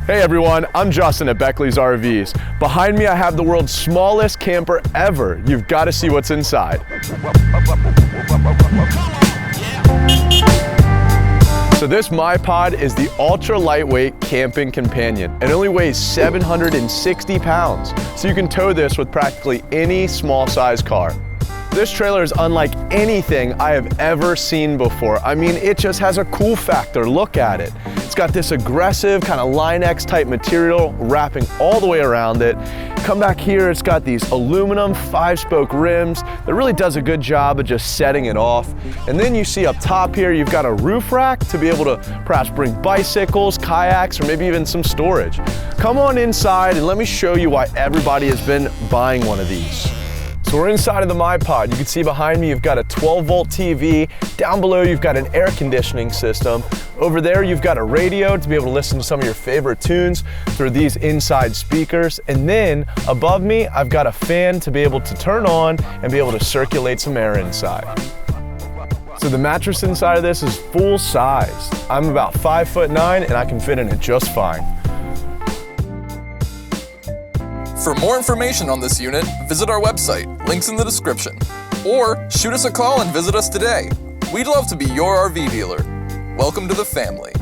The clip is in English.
Hey everyone, I'm Justin at Beckley's RVs. Behind me I have the world's smallest camper ever. You've got to see what's inside. So this MyPod is the ultra lightweight camping companion. It only weighs 760 pounds, so you can tow this with practically any small size car. This trailer is unlike anything I have ever seen before. I mean, it just has a cool factor. Look at it. It's got this aggressive kind of Line-X type material wrapping all the way around it. Come back here, it's got these aluminum 5-spoke rims that really does a good job of just setting it off. And then you see up top here, you've got a roof rack to be able to perhaps bring bicycles, kayaks, or maybe even some storage. Come on inside and let me show you why everybody has been buying one of these. So we're inside of the MyPod. You can see behind me you've got a 12-volt TV. Down below you've got an air conditioning system. Over there you've got a radio to be able to listen to some of your favorite tunes through these inside speakers. And then above me I've got a fan to be able to turn on and be able to circulate some air inside. So the mattress inside of this is full size. I'm about 5'9" and I can fit in it just fine. For more information on this unit, visit our website, links in the description. Or shoot us a call and visit us today. We'd love to be your RV dealer. Welcome to the family.